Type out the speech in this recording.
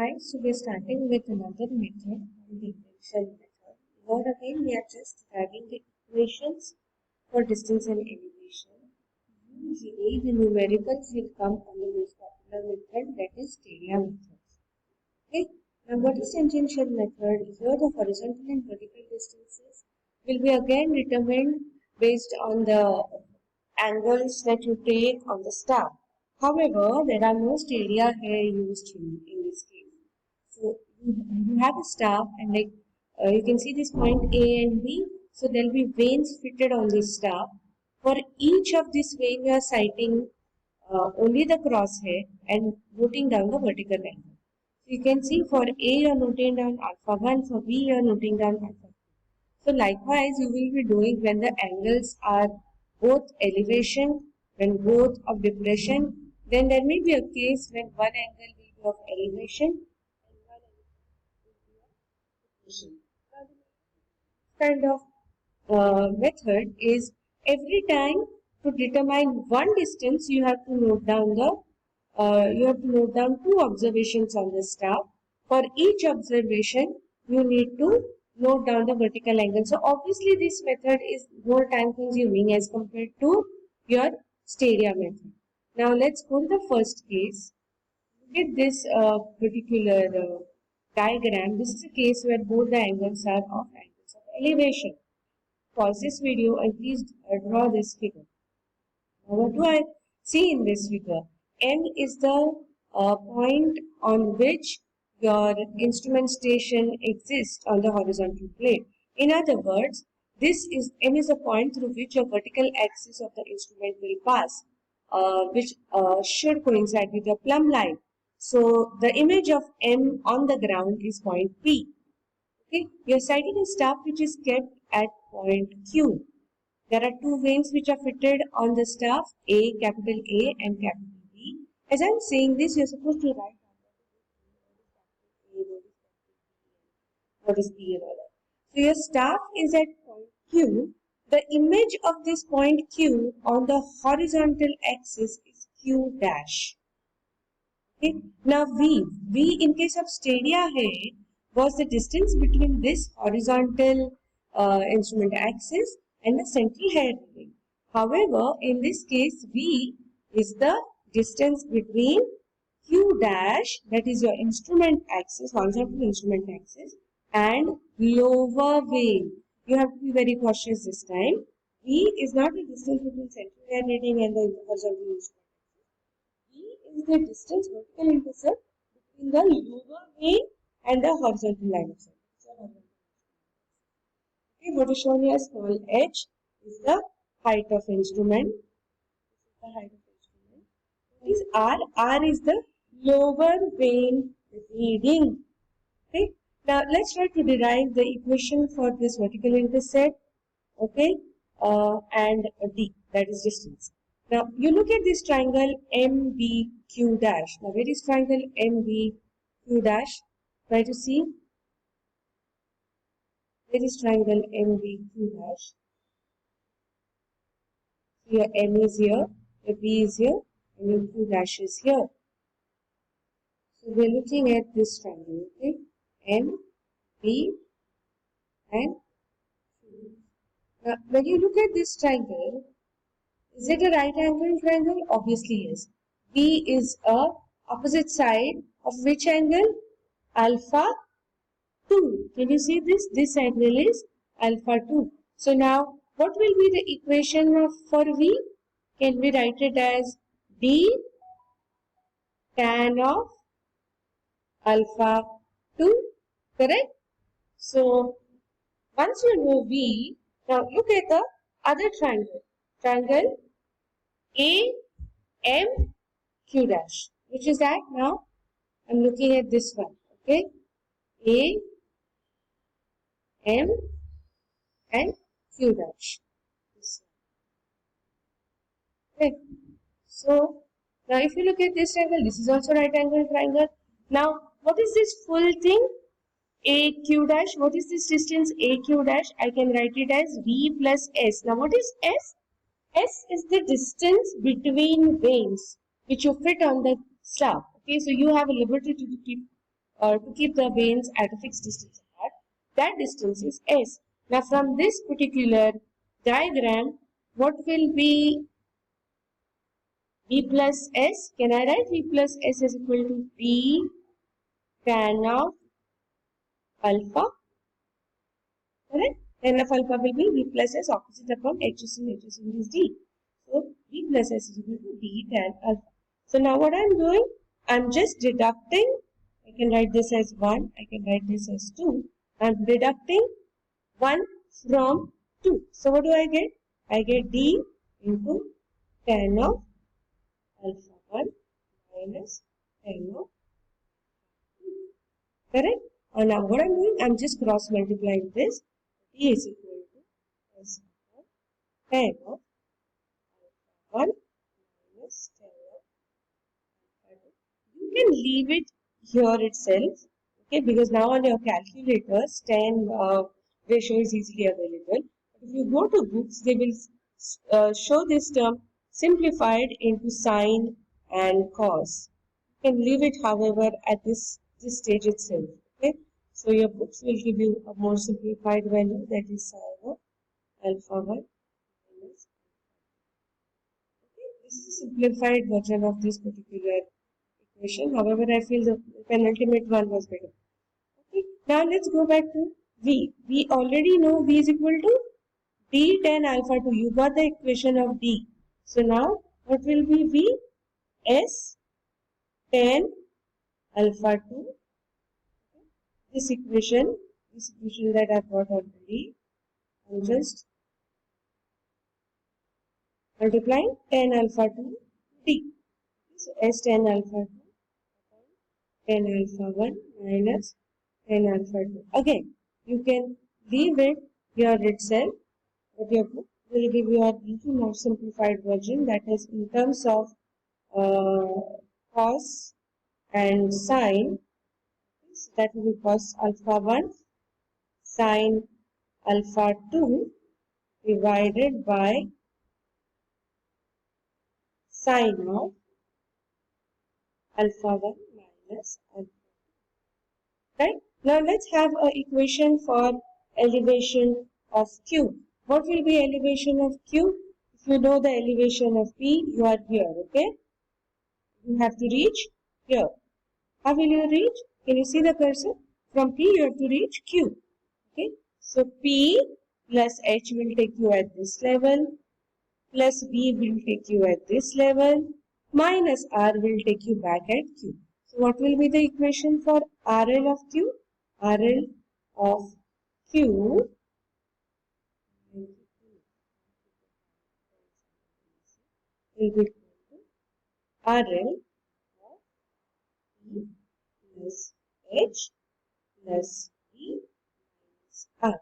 Hi, so we're starting with another method, the integration method. Here again, we are just having the equations for distance and elevation. Usually, the numericals will come on the most popular method, that is area method. Okay. Now, what is tangential method? Here, the horizontal and vertical distances will be again determined based on the angles that you take on the staff. However, there are no area here used in this case. So you have a staff and you can see this point A and B. So there will be vanes fitted on this staff. For each of these veins, you are sighting only the crosshair and noting down the vertical angle. So you can see for A you are noting down alpha 1, for B you are noting down alpha 2. So likewise you will be doing when the angles are both elevation, when both of depression, then there may be a case when one angle will be of elevation and one angle will be of depression. Now, the kind of method is every time to determine one distance you have to note down two observations on the staff. For each observation you need to note down the vertical angle. So obviously this method is more time consuming as compared to your stereo method. Now let's go to the first case. Look at this particular diagram. This is a case where both the angles are of angles of elevation. Pause this video and please draw this figure. Now, what do I see in this figure? M is the point on which your instrument station exists on the horizontal plane. In other words, M is a point through which your vertical axis of the instrument will pass, which should coincide with your plumb line. So the image of M on the ground is point P. Okay, you are sighting a staff which is kept at point Q. There are two vanes which are fitted on the staff, capital A and capital B. As I am saying this, you are supposed to write down what is B and all that. So your staff is at point Q. The image of this point Q on the horizontal axis is Q dash. Okay. Now V in case of stadia here was the distance between this horizontal instrument axis and the central hair ring. However, in this case, V is the distance between Q dash, that is your instrument axis, horizontal instrument axis, and lower vane. You have to be very cautious this time. V is not the distance between central hair reading and the horizontal instrument. V is the distance vertical intercept between the lower vane and the horizontal line of sight. Okay, what is shown here, small h is the height of instrument. This is the height of instrument. What is R? R is the lower vane reading. Okay. Now let's try to derive the equation for this vertical intercept. Okay, and D, that is distance. Now you look at this triangle MBQ dash. Now where is triangle MBQ dash? Try to see. Where is triangle MBQ dash? Here M is here, your B is here, and your Q dash is here. So we are looking at this triangle, okay? M, B, and Q. Now, when you look at this triangle, is it a right angle triangle? Obviously, yes. B is a opposite side of which angle? Alpha 2. Can you see this? This angle is alpha 2. So now, what will be the equation for V? Can we write it as D tan of alpha 2? Correct? So, once you know V, now look at the other triangle. Triangle A, M, Q dash. Which is that now? I'm looking at this one. Okay? A, M, and Q dash. Okay. So, now if you look at this triangle, this is also right angle triangle. Now, what is this full thing? AQ dash. What is this distance AQ dash? I can write it as V plus S. Now, what is S? S is the distance between vanes which you fit on the staff. Okay, so you have a liberty to keep or to keep the vanes at a fixed distance apart. That distance is S. Now from this particular diagram, what will be V plus S? Can I write V plus S is equal to B tan of alpha? Correct? Tan of alpha will be V plus S opposite upon HSN is D. So V plus S is equal to D tan alpha. So now what I am doing? I am just deducting. I can write this as 1. I can write this as 2. I am deducting 1 from 2. So what do I get? I get D into tan of alpha 1 minus tan of 2. Correct? And now what I am doing? I am just cross multiplying this. D is equal to S tan of 1 minus tan of alpha 2. You can leave it here itself, okay, because now on your calculators, tan ratio is easily available. But if you go to books, they will show this term simplified into sine and cos. You can leave it, however, at this stage itself, okay. So your books will give you a more simplified value, that is sine of alpha 1 minus. Okay, this is a simplified version of this particular equation. However, I feel the penultimate one was better. Okay, now let's go back to V. We already know V is equal to D tan alpha 2. You got the equation of D. So now what will be V? S tan alpha 2. This equation that I got already. I'm just multiplying tan alpha 2 D. So S tan alpha 2 tan alpha 1 minus tan alpha 2. Again, you can leave it here itself, but your book will give you a little more simplified version, that is in terms of cos and sine. So that will be cos alpha 1 sine alpha 2 divided by sine of alpha 1 minus alpha 2. Right? Now let's have an equation for elevation of Q. What will be elevation of Q? If you know the elevation of P, you are here, okay? You have to reach here. How will you reach? Can you see the cursor? From P you have to reach Q. Okay. So P plus H will take you at this level, plus B will take you at this level, minus R will take you back at Q. So what will be the equation for RL of Q? RL of Q will be equal to RL of P plus H plus B minus R.